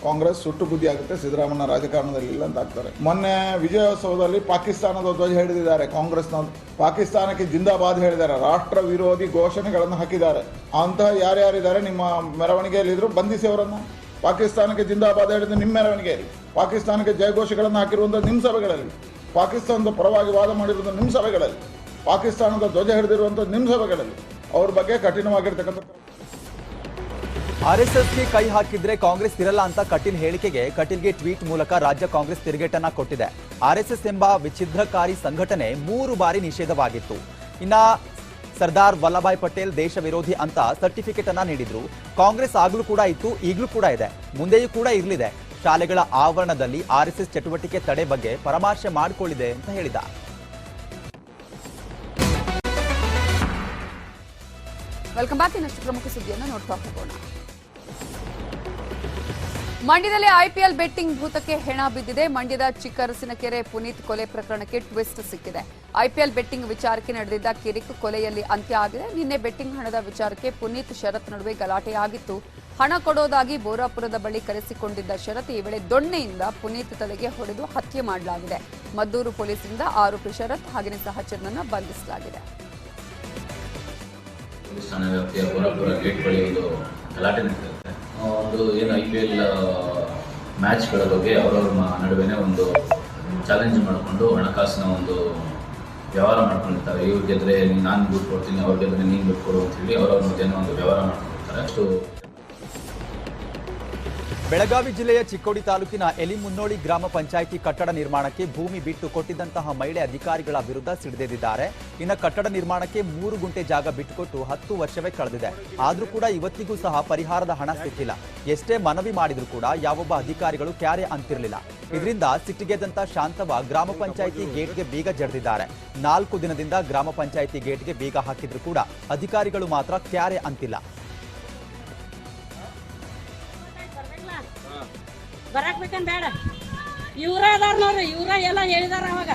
ಕಾಂಗ್ರೆಸ್ ಸುಟ್ಟು ಬುದ್ಧಿ ಆಗುತ್ತೆ, ಸಿದ್ದರಾಮಯ್ಯ ರಾಜಕಾರಣದಲ್ಲಿ ಇಲ್ಲ ಅಂತ ಆಗ್ತಾರೆ. ಮೊನ್ನೆ ವಿಜಯೋತ್ಸವದಲ್ಲಿ ಪಾಕಿಸ್ತಾನದ ಧ್ವಜ ಹಿಡಿದಿದ್ದಾರೆ ಕಾಂಗ್ರೆಸ್ನವರು. ಪಾಕಿಸ್ತಾನಕ್ಕೆ ಜಿಂದಾಬಾದ್ ಹೇಳಿದ್ದಾರೆ, ರಾಷ್ಟ್ರ ವಿರೋಧಿ ಘೋಷಣೆಗಳನ್ನು ಹಾಕಿದ್ದಾರೆ. ಅಂತಹ ಯಾರ್ಯಾರಿದ್ದಾರೆ ನಿಮ್ಮ ಮೆರವಣಿಗೆಯಲ್ಲಿದ್ರು ಬಂಧಿಸಿ ಅವರನ್ನು. ಪಾಕಿಸ್ತಾನಕ್ಕೆ ಜಿಂದಾಬಾದ್ ಹೇಳಿದ್ರೆ ನಿಮ್ಮ ಮೆರವಣಿಗೆಯಲ್ಲಿ, ಪಾಕಿಸ್ತಾನಕ್ಕೆ ಜಯಘೋಷಗಳನ್ನು ಹಾಕಿರುವಂಥ ನಿಮ್ಮ ಸಭೆಗಳಲ್ಲಿ, ಪಾಕಿಸ್ತಾನದ ಪರವಾಗಿ ವಾದ ಮಾಡಿರುವಂಥ ನಿಮ್ಮ ಸಭೆಗಳಲ್ಲಿ, ಪಾಕಿಸ್ತಾನದ ಧ್ವಜ ಹಿಡಿದಿರುವಂಥ ನಿಮ್ಮ ಸಭೆಗಳಲ್ಲಿ ಅವ್ರ ಬಗ್ಗೆ ಕಠಿಣವಾಗಿರ್ತಕ್ಕಂಥ ಆರ್ಎಸ್ಎಸ್ಗೆ ಕೈ ಹಾಕಿದ್ರೆ ಕಾಂಗ್ರೆಸ್ ಇರಲ್ಲ ಅಂತ ಕಟೀಲ್ಗೆ ಟ್ವೀಟ್ ಮೂಲಕ ರಾಜ್ಯ ಕಾಂಗ್ರೆಸ್ ತಿರುಗೇಟನ್ನ ಕೊಟ್ಟಿದೆ. ಆರ್ಎಸ್ಎಸ್ ಎಂಬ ವಿಚ್ಛಿದ್ರಕಾರಿ ಸಂಘಟನೆ 3 ಬಾರಿ ನಿಷೇಧವಾಗಿತ್ತು. ಇನ್ನ ಸರ್ದಾರ್ ವಲ್ಲಭಾಯ್ ಪಟೇಲ್ ದೇಶ ವಿರೋಧಿ ಅಂತ ಸರ್ಟಿಫಿಕೇಟ್ ಅನ್ನ ನೀಡಿದ್ರು. ಕಾಂಗ್ರೆಸ್ ಆಗ್ಲೂ ಕೂಡ ಇತ್ತು, ಈಗಲೂ ಕೂಡ ಇದೆ, ಮುಂದೆಯೂ ಕೂಡ ಇರಲಿದೆ. ಶಾಲೆಗಳ ಆವರಣದಲ್ಲಿ ಆರ್ಎಸ್ಎಸ್ ಚಟುವಟಿಕೆ ತಡೆ ಬಗ್ಗೆ ಪರಾಮರ್ಶೆ ಮಾಡಿಕೊಳ್ಳಿದೆ ಅಂತ ಹೇಳಿದ. Welcome back. ಇನ್ನಷ್ಟು ಪ್ರಮುಖ ಸುದ್ದಿಯನ್ನು ನೋಡ್ತಾ ಹೋಗೋಣ. ಮಂಡ್ಯದಲ್ಲಿ ಐಪಿಎಲ್ ಬೆಟ್ಟಿಂಗ್ ಭೂತಕ್ಕೆ ಹೆಣ ಬಿದ್ದಿದೆ. ಮಂಡ್ಯದ ಚಿಕ್ಕರಸಿನಕೆರೆ ಪುನೀತ್ ಕೊಲೆ ಪ್ರಕರಣಕ್ಕೆ ಟ್ವಿಸ್ಟ್ ಸಿಕ್ಕಿದೆ. ಐಪಿಎಲ್ ಬೆಟ್ಟಿಂಗ್ ವಿಚಾರಕ್ಕೆ ನಡೆದಿದ್ದ ಕಿರಿಕ್ ಕೊಲೆಯಲ್ಲಿ ಅಂತ್ಯ ಆಗಿದೆ. ನಿನ್ನೆ ಬೆಟ್ಟಿಂಗ್ ಹಣದ ವಿಚಾರಕ್ಕೆ ಪುನೀತ್ ಶರತ್ ನಡುವೆ ಗಲಾಟೆಯಾಗಿತ್ತು. ಹಣ ಕೊಡೋದಾಗಿ ಬೋರಾಪುರದ ಬಳಿ ಕರೆಸಿಕೊಂಡಿದ್ದ ಶರತ್ ಈ ವೇಳೆ ದೊಣ್ಣೆಯಿಂದ ಪುನೀತ್ ತಲೆಗೆ ಹೊಡೆದು ಹತ್ಯೆ ಮಾಡಲಾಗಿದೆ. ಮದ್ದೂರು ಪೊಲೀಸರಿಂದ ಆರೋಪಿ ಶರತ್ ಹಾಗೆಯೇ ಸಹಚರನನ್ನು ಬಂಧಿಸಲಾಗಿದೆ. ಠಾಣೆ ವ್ಯಾಪ್ತಿಯ ಬೋರಾಪುರ ಗೇಟ್ ಬಳಿ ಒಂದು ಗಲಾಟೆ ನಡೀತಿರುತ್ತೆ. ಒಂದು ಏನು IPL ಮ್ಯಾಚ್ಗಳ ಬಗ್ಗೆ ಅವರವ್ರ ನಡುವೆ ಒಂದು ಚಾಲೆಂಜ್ ಮಾಡಿಕೊಂಡು ಹಣಕಾಸಿನ ಒಂದು ವ್ಯವಹಾರ ಮಾಡ್ಕೊಂಡಿರ್ತಾರೆ. ಇವ್ರು ಗೆದ್ರೆ ನಾನು ದುಡ್ಡು ಕೊಡ್ತೀನಿ, ಅವ್ರು ಗೆದ್ರೆ ನೀನು ದುಡ್ಡು ಕೊಡು ಅಂತ ಹೇಳಿ ಅವರವ್ರ ಮಧ್ಯೆ ಒಂದು ವ್ಯವಹಾರ ಮಾಡ್ಕೊಂಡಿರ್ತಾರೆ. ಅಷ್ಟು ಬೆಳಗಾವಿ ಜಿಲ್ಲೆಯ ಚಿಕ್ಕೋಡಿ ತಾಲೂಕಿನ ಎಲಿಮುನ್ನೋಳಿ ಗ್ರಾಮ ಪಂಚಾಯಿತಿ ಕಟ್ಟಡ ನಿರ್ಮಾಣಕ್ಕೆ ಭೂಮಿ ಬಿಟ್ಟು ಕೊಟ್ಟಿದ್ದಂತಹ ಮಹಿಳೆ ಅಧಿಕಾರಿಗಳ ವಿರುದ್ಧ ಸಿಡಿದೆದ್ದಿದ್ದಾರೆ. ಇನ್ನು ಕಟ್ಟಡ ನಿರ್ಮಾಣಕ್ಕೆ 3 ಗುಂಟೆ ಜಾಗ ಬಿಟ್ಟುಕೊಟ್ಟು 10 ವರ್ಷವೇ ಕಳೆದಿದೆ. ಆದ್ರೂ ಕೂಡ ಇವತ್ತಿಗೂ ಸಹ ಪರಿಹಾರದ ಹಣ ಸಿಕ್ಕಿಲ್ಲ. ಎಷ್ಟೇ ಮನವಿ ಮಾಡಿದ್ರೂ ಕೂಡ ಯಾವೊಬ್ಬ ಅಧಿಕಾರಿಗಳು ಕ್ಯಾರೆ ಅಂತಿರಲಿಲ್ಲ. ಇದರಿಂದ ಸಿಟ್ಟಿಗೆದ್ದಂತ ಶಾಂತವ ಗ್ರಾಮ ಪಂಚಾಯಿತಿ ಗೇಟ್ಗೆ ಬೀಗ ಜಡಿದಿದ್ದಾರೆ. 4 ದಿನದಿಂದ ಗ್ರಾಮ ಪಂಚಾಯಿತಿ ಗೇಟ್ಗೆ ಬೀಗ ಹಾಕಿದ್ರು ಕೂಡ ಅಧಿಕಾರಿಗಳು ಮಾತ್ರ ಕ್ಯಾರೆ ಅಂತಿಲ್ಲ. ಬರಾಕ್ ಬೇಕನ್ ಬೇಡ, ಇವ್ರ ಅದಾರ ನೋಡ್ರಿ, ಇವ್ರ ಎಲ್ಲ ಹೇಳಿದಾರ. ಅವಾಗ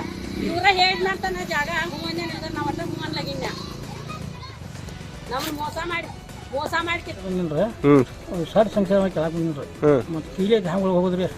ಇವ್ರ ಹೇಳಿದ್ನಂತ ಜಾಗ ಹೂವನ್ನೇ ನಾವತ್ತ ಹೂವನ್ಲಾಗಿನ್ಯ ನಮ್ಗೆ ಮೋಸ ಮಾಡ್ಕಿದ್ರಿ ಸರ್ ಸಂಖ್ಯೆ ಕೆಳಗೆ ಬಂದ್ರಿ ಮತ್ತೆ ಕೀಳೆ ಹ್ಯಾಂಗ ಹೋಗುದ್ರಿ.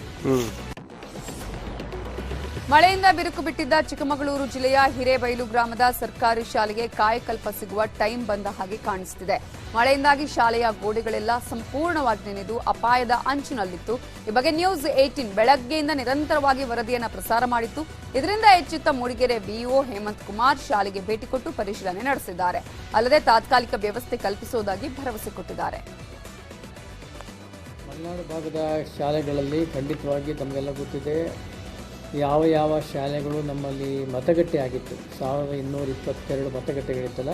ಮಳೆಯಿಂದ ಬಿರುಕು ಬಿಟ್ಟಿದ್ದ ಚಿಕ್ಕಮಗಳೂರು ಜಿಲ್ಲೆಯ ಹಿರೇಬೈಲು ಗ್ರಾಮದ ಸರ್ಕಾರಿ ಶಾಲೆಗೆ ಕಾಯಕಲ್ಪ ಸಿಗುವ ಟೈಮ್ ಬಂದ ಹಾಗೆ ಕಾಣಿಸುತ್ತಿದೆ. ಮಳೆಯಿಂದಾಗಿ ಶಾಲೆಯ ಗೋಡೆಗಳೆಲ್ಲ ಸಂಪೂರ್ಣವಾಗಿ ನೆನೆದು ಅಪಾಯದ ಅಂಚಿನಲ್ಲಿತ್ತು. ಈ ಬಗ್ಗೆ ನ್ಯೂಸ್ 18 ಬೆಳಗ್ಗೆಯಿಂದ ನಿರಂತರವಾಗಿ ವರದಿಯನ್ನು ಪ್ರಸಾರ ಮಾಡಿತ್ತು. ಇದರಿಂದ ಎಚ್ಚೆತ್ತ ಮೂಡಿಗೆರೆ ಬಿಇಒ ಹೇಮಂತ್ ಕುಮಾರ್ ಶಾಲೆಗೆ ಭೇಟಿ ಕೊಟ್ಟು ಪರಿಶೀಲನೆ ನಡೆಸಿದ್ದಾರೆ. ಅಲ್ಲದೆ ತಾತ್ಕಾಲಿಕ ವ್ಯವಸ್ಥೆ ಕಲ್ಪಿಸುವುದಾಗಿ ಭರವಸೆ ಕೊಟ್ಟಿದ್ದಾರೆ. ಮಲೆನಾಡು ಭಾಗದ ಶಾಲೆಗಳಲ್ಲಿ ಖಂಡಿತವಾಗಿ ತಮಗೆಲ್ಲ ಗೊತ್ತಿದೆ ಯಾವ ಶಾಲೆಗಳು ನಮ್ಮಲ್ಲಿ ಮತಗಟ್ಟೆ ಆಗಿತ್ತು. 1222 ಮತಗಟ್ಟೆಗಳಿತ್ತಲ್ಲ,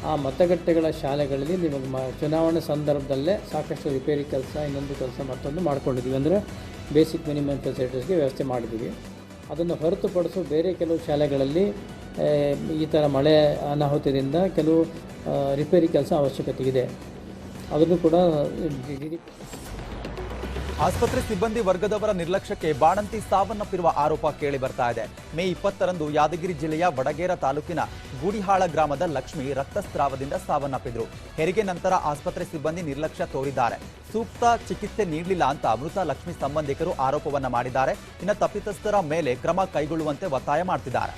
ಆ ಮತಗಟ್ಟೆಗಳ ಶಾಲೆಗಳಲ್ಲಿ ನಿಮಗೆ ಚುನಾವಣೆ ಸಂದರ್ಭದಲ್ಲೇ ಸಾಕಷ್ಟು ರಿಪೇರಿ ಕೆಲಸ, ಇನ್ನೊಂದು ಕೆಲಸ ಮತ್ತೊಂದು ಮಾಡ್ಕೊಂಡಿದ್ದೀವಿ. ಅಂದರೆ ಬೇಸಿಕ್ ಮಿನಿಮಮ್ ಫೆಸಿಲಿಟೀಸ್ಗೆ ವ್ಯವಸ್ಥೆ ಮಾಡಿದ್ದೀವಿ. ಅದನ್ನು ಹೊರತುಪಡಿಸು ಬೇರೆ ಕೆಲವು ಶಾಲೆಗಳಲ್ಲಿ ಈ ಥರ ಮಳೆ ಅನಾಹುತದಿಂದ ಕೆಲವು ರಿಪೇರಿ ಕೆಲಸ ಅವಶ್ಯಕತೆ ಇದೆ. ಅದನ್ನು ಕೂಡ ಆಸ್ಪತ್ರೆ ಸಿಬ್ಬಂದಿ ವರ್ಗದವರ ನಿರ್ಲಕ್ಷ್ಯಕ್ಕೆ ಬಾಣಂತಿ ಸಾವನ್ನಪ್ಪಿರುವ ಆರೋಪ ಕೇಳಿ ಬರ್ತಾ ಇದೆ. ಮೇ 20ರಂದು ಯಾದಗಿರಿ ಜಿಲ್ಲೆಯ ವಡಗೇರ ತಾಲೂಕಿನ ಗೂಡಿಹಾಳ ಗ್ರಾಮದ ಲಕ್ಷ್ಮಿ ರಕ್ತಸ್ರಾವದಿಂದ ಸಾವನ್ನಪ್ಪಿದ್ರು. ಹೆರಿಗೆ ನಂತರ ಆಸ್ಪತ್ರೆ ಸಿಬ್ಬಂದಿ ನಿರ್ಲಕ್ಷ್ಯ ತೋರಿದ್ದಾರೆ. ಸೂಕ್ತ ಚಿಕಿತ್ಸೆ ನೀಡಲಿಲ್ಲ ಅಂತ ಮೃತ ಲಕ್ಷ್ಮಿ ಸಂಬಂಧಿಕರು ಆರೋಪವನ್ನ ಮಾಡಿದ್ದಾರೆ. ಇನ್ನು ತಪ್ಪಿತಸ್ಥರ ಮೇಲೆ ಕ್ರಮ ಕೈಗೊಳ್ಳುವಂತೆ ಒತ್ತಾಯ ಮಾಡ್ತಿದ್ದಾರೆ.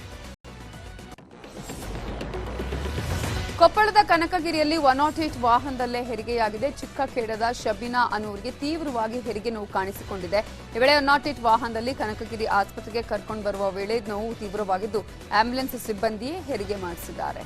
ಕೊಪ್ಪಳದ ಕನಕಗಿರಿಯಲ್ಲಿ 108 ವಾಹನದಲ್ಲೇ ಹೆರಿಗೆಯಾಗಿದೆ. ಚಿಕ್ಕಖೇಡದ ಶಬೀನಾ ಅನೂರ್ಗೆ ತೀವ್ರವಾಗಿ ಹೆರಿಗೆ ನೋವು ಕಾಣಿಸಿಕೊಂಡಿದೆ. ಈ ವೇಳೆ 108 ವಾಹನದಲ್ಲಿ ಕನಕಗಿರಿ ಆಸ್ಪತ್ರೆಗೆ ಕರ್ಕೊಂಡು ಬರುವ ವೇಳೆ ನೋವು ತೀವ್ರವಾಗಿದ್ದು ಆಂಬ್ಯುಲೆನ್ಸ್ ಸಿಬ್ಬಂದಿಯೇ ಹೆರಿಗೆ ಮಾಡಿಸಿದ್ದಾರೆ.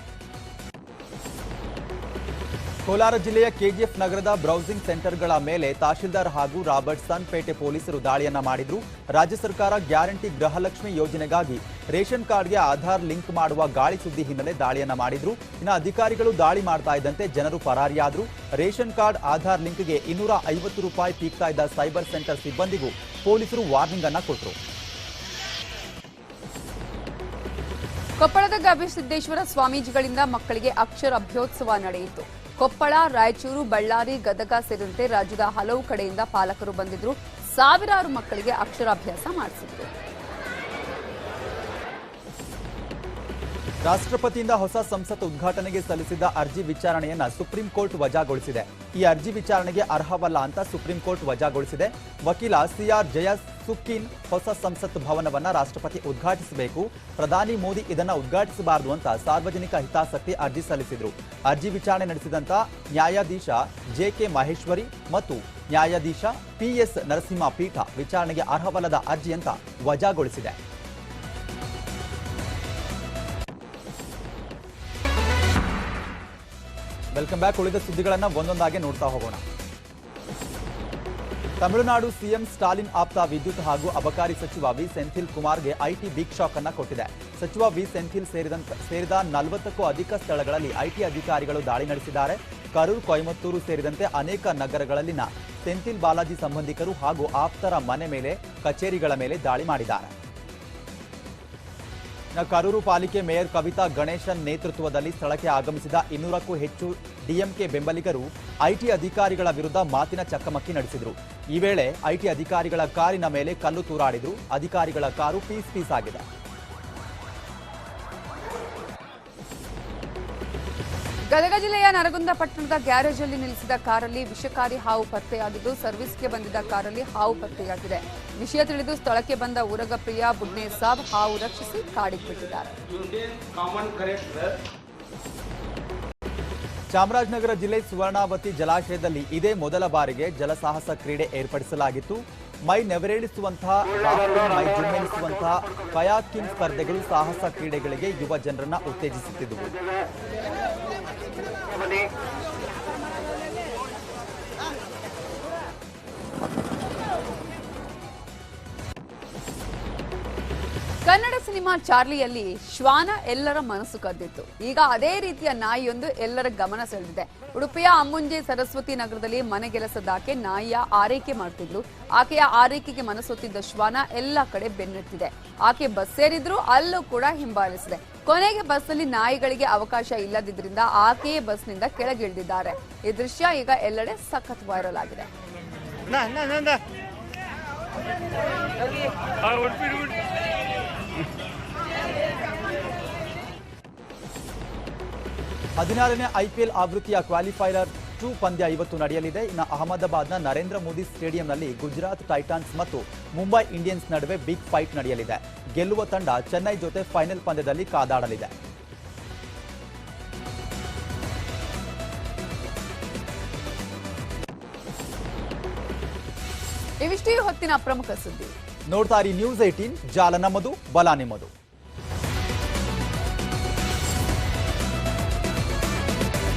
ಕೋಲಾರ ಜಿಲ್ಲೆಯ ಕೆಜಿಎಫ್ ನಗರದ ಬ್ರೌಸಿಂಗ್ ಸೆಂಟರ್ಗಳ ಮೇಲೆ ತಹಶೀಲ್ದಾರ್ ಹಾಗೂ ರಾಬರ್ಟ್ಸನ್ ಪೇಟೆ ಪೊಲೀಸರು ದಾಳಿಯನ್ನ ಮಾಡಿದ್ರು. ರಾಜ್ಯ ಸರ್ಕಾರ ಗ್ಯಾರಂಟಿ ಗೃಹಲಕ್ಷ್ಮಿ ಯೋಜನೆಗಾಗಿ ರೇಷನ್ ಕಾರ್ಡ್ಗೆ ಆಧಾರ್ ಲಿಂಕ್ ಮಾಡುವ ಗಾಳಿ ಸುದ್ದಿ ಹಿನ್ನೆಲೆ ದಾಳಿಯನ್ನ ಮಾಡಿದ್ರು. ಇನ್ನು ಅಧಿಕಾರಿಗಳು ದಾಳಿ ಮಾಡ್ತಾ ಇದ್ದಂತೆ ಜನರು ಪರಾರಿಯಾದ್ರು. ರೇಷನ್ ಕಾರ್ಡ್ ಆಧಾರ್ ಲಿಂಕ್ಗೆ 250 ರೂಪಾಯಿ ಪೀಕ್ತಾ ಇದ್ದ ಸೈಬರ್ ಸೆಂಟರ್ ಸಿಬ್ಬಂದಿಗೂ ಪೊಲೀಸರು ವಾರ್ನಿಂಗ್ ಅನ್ನ ಕೊಟ್ಟರು. ಕೊಪ್ಪಳದ ಗವಿಸಿದ್ದೇಶ್ವರ ಸ್ವಾಮೀಜಿಗಳಿಂದ ಮಕ್ಕಳಿಗೆ ಅಕ್ಷರ ಅಭ್ಯೋತ್ಸವ ನಡೆಯಿತು. ಕೊಪ್ಪಳ, ರಾಯಚೂರು, ಬಳ್ಳಾರಿ, ಗದಗ ಸೇರಿದಂತೆ ರಾಜ್ಯದ ಹಲವು ಕಡೆಯಿಂದ ಪಾಲಕರು ಬಂದಿದ್ರು. ಸಾವಿರಾರು ಮಕ್ಕಳಿಗೆ ಅಕ್ಷರಾಭ್ಯಾಸ ಮಾಡಿಸಿದ್ರು. ರಾಷ್ಟ್ರಪತಿಯಿಂದ ಹೊಸ ಸಂಸತ್ ಉದ್ಘಾಟನೆಗೆ ಸಲ್ಲಿಸಿದ್ದ ಅರ್ಜಿ ವಿಚಾರಣೆಯನ್ನ ಸುಪ್ರೀಂ ಕೋರ್ಟ್ ವಜಾಗೊಳಿಸಿದೆ. ಈ ಅರ್ಜಿ ವಿಚಾರಣೆಗೆ ಅರ್ಹವಲ್ಲ ಅಂತ ಸುಪ್ರೀಂ ಕೋರ್ಟ್ ವಜಾಗೊಳಿಸಿದೆ. ವಕೀಲ ಸಿಆರ್ ಜಯಸುಕೀನ್ ಹೊಸ ಸಂಸತ್ ಭವನವನ್ನ ರಾಷ್ಟ್ರಪತಿ ಉದ್ಘಾಟಿಸಬೇಕು, ಪ್ರಧಾನಿ ಮೋದಿ ಇದನ್ನ ಉದ್ಘಾಟಿಸಬಾರದು ಅಂತ ಸಾರ್ವಜನಿಕ ಹಿತಾಸಕ್ತಿ ಅರ್ಜಿ ಸಲ್ಲಿಸಿದ್ರು. ಅರ್ಜಿ ವಿಚಾರಣೆ ನಡೆಸಿದಂತ ನ್ಯಾಯಾಧೀಶ ಜೆಕೆ ಮಹೇಶ್ವರಿ ಮತ್ತು ನ್ಯಾಯಾಧೀಶ ಪಿಎಸ್ ನರಸಿಂಹ ಪೀಠ ವಿಚಾರಣೆಗೆ ಅರ್ಹವಲ್ಲದ ಅರ್ಜಿ ಅಂತ ವಜಾಗೊಳಿಸಿದೆ. Welcome back. ಉಳಿದ ಸುದ್ದಿಗಳನ್ನು ಒಂದೊಂದಾಗಿ ನೋಡ್ತಾ ಹೋಗೋಣ. ತಮಿಳುನಾಡು ಸಿಎಂ ಸ್ಟಾಲಿನ್ ಆಪ್ತ ವಿದ್ಯುತ್ ಹಾಗೂ ಅಬಕಾರಿ ಸಚಿವ ವಿ ಸೆಂಥಿಲ್ ಕುಮಾರ್ಗೆ ಐಟಿ ಬಿಗ್ ಶಾಕ್ ಅನ್ನ ಕೊಟ್ಟಿದೆ. ಸಚಿವ ವಿ ಸೆಂಥಿಲ್ ಸೇರಿದ 40ಕ್ಕೂ ಅಧಿಕ ಸ್ಥಳಗಳಲ್ಲಿ ಐಟಿ ಅಧಿಕಾರಿಗಳು ದಾಳಿ ನಡೆಸಿದ್ದಾರೆ. ಕರೂರು, ಕೊಯಮತ್ತೂರು ಸೇರಿದಂತೆ ಅನೇಕ ನಗರಗಳಲ್ಲಿನ ಸೆಂಥಿಲ್ ಬಾಲಾಜಿ ಸಂಬಂಧಿಕರು ಹಾಗೂ ಆಪ್ತರ ಮನೆ ಮೇಲೆ, ಕಚೇರಿಗಳ ಮೇಲೆ ದಾಳಿ ಮಾಡಿದ್ದಾರೆ. ಕರೂರು ಪಾಲಿಕೆ ಮೇಯರ್ ಕವಿತಾ ಗಣೇಶನ್ ನೇತೃತ್ವದಲ್ಲಿ ಸ್ಥಳಕ್ಕೆ ಆಗಮಿಸಿದ 200ಕ್ಕೂ ಹೆಚ್ಚು ಡಿಎಂಕೆ ಬೆಂಬಲಿಗರು ಐಟಿ ಅಧಿಕಾರಿಗಳ ವಿರುದ್ಧ ಮಾತಿನ ಚಕಮಕಿ ನಡೆಸಿದರು. ಈ ವೇಳೆ ಐಟಿ ಅಧಿಕಾರಿಗಳ ಕಾರಿನ ಮೇಲೆ ಕಲ್ಲು ತೂರಾಡಿದ್ರು. ಅಧಿಕಾರಿಗಳ ಕಾರು ಪೀಸ್ ಪೀಸ್ ಆಗಿದೆ. ಗದಗ ಜಿಲ್ಲೆಯ ನರಗುಂದ ಪಟ್ಟಣದ ಗ್ಯಾರೇಜ್ ಅಲ್ಲಿ ನಿಲ್ಲಿಸಿದ ಕಾರಲ್ಲಿ ವಿಷಕಾರಿ ಹಾವು ಪತ್ತೆಯಾಗಿದ್ದು, ಸರ್ವಿಸ್ಗೆ ಬಂದಿದ್ದ ಕಾರಲ್ಲಿ ಹಾವು ಪತ್ತೆಯಾಗಿದೆ. ವಿಷಯ ತಿಳಿದು ಸ್ಥಳಕ್ಕೆ ಬಂದ ಊರಗಪ್ರಿಯ ಬುಡ್ನೆ ಸಾಬ್ ಹಾವು ರಕ್ಷಿಸಿ ಕಾಡಿಗೆ ಬಿಟ್ಟಿದ್ದಾರೆ. ಚಾಮರಾಜನಗರ ಜಿಲ್ಲೆ ಸುವರ್ಣಾವತಿ ಜಲಾಶಯದಲ್ಲಿ ಇದೇ ಮೊದಲ ಬಾರಿಗೆ ಜಲಸಾಹಸ ಕ್ರೀಡೆ ಏರ್ಪಡಿಸಲಾಗಿತ್ತು. ಮೈ ನೆವರೇಳಿಸುವಂತಹ, ಮೈ ಜುಮ್ಮೆನಿಸುವಂತಹ ಕಯಾಕಿಂಗ್ ಸ್ಪರ್ಧೆಗಳು ಸಾಹಸ ಕ್ರೀಡೆಗಳಿಗೆ ಯುವ ಜನರನ್ನ ಉತ್ತೇಜಿಸುತ್ತಿದ್ದವು. ಕನ್ನಡ ಸಿನಿಮಾ ಚಾರ್ಲಿಯಲ್ಲಿ ಶ್ವಾನ ಎಲ್ಲರ ಮನಸ್ಸು ಕದ್ದಿತ್ತು. ಈಗ ಅದೇ ರೀತಿಯ ನಾಯಿಯೊಂದು ಎಲ್ಲರ ಗಮನ ಸೆಳೆದಿದೆ. ಉಡುಪಿಯ ಅಮ್ಮುಂಜೆ ಸರಸ್ವತಿ ನಗರದಲ್ಲಿ ಮನೆಗೆಲಸದಾಕೆ ನಾಯಿಯ ಆರೈಕೆ ಮಾಡ್ತಿದ್ಲು. ಆಕೆಯ ಆರೈಕೆಗೆ ಮನಸೊತ್ತಿದ್ದ ಶ್ವಾನ ಎಲ್ಲ ಕಡೆ ಬೆನ್ನಟ್ಟಿದೆ. ಆಕೆ ಬಸ್ ಸೇರಿದ್ರು, ಅಲ್ಲೂ ಕೂಡ ಹಿಂಬಾಲಿಸಿದೆ. ಕೊನೆಗೆ ಬಸ್ನಲ್ಲಿ ನಾಯಿಗಳಿಗೆ ಅವಕಾಶ ಇಲ್ಲದಿದ್ರಿಂದ ಆಕೆಯೇ ಬಸ್ನಿಂದ ಕೆಳಗಿಳಿದಿದ್ದಾರೆ. ಈ ದೃಶ್ಯ ಈಗ ಎಲ್ಲೆಡೆ ಸಖತ್ ವೈರಲ್ ಆಗಿದೆ. 16ನೇ ಐಪಿಎಲ್ ಆವೃತ್ತಿಯ ಕ್ವಾಲಿಫೈಯರ್ 2 ಪಂದ್ಯ ಇವತ್ತು ನಡೆಯಲಿದೆ. ಇನ್ನು ಅಹಮದಾಬಾದ್ನ ನರೇಂದ್ರ ಮೋದಿ ಸ್ಟೇಡಿಯಂನಲ್ಲಿ ಗುಜರಾತ್ ಟೈಟಾನ್ಸ್ ಮತ್ತು ಮುಂಬೈ ಇಂಡಿಯನ್ಸ್ ನಡುವೆ ಬಿಗ್ ಫೈಟ್ ನಡೆಯಲಿದೆ. ಗೆಲ್ಲುವ ತಂಡ ಚೆನ್ನೈ ಜೊತೆ ಫೈನಲ್ ಪಂದ್ಯದಲ್ಲಿ ಕಾದಾಡಲಿದೆ. ಇವಿಷ್ಟೇ ಹೊತ್ತಿನ ಪ್ರಮುಖ ಸುದ್ದಿ. ನೋಡ್ತಾ ಇರಿ ನ್ಯೂಸ್ 18, ಜಾಲ ನಮ್ಮದು, ಬಲ ನಿಮ್ಮದು.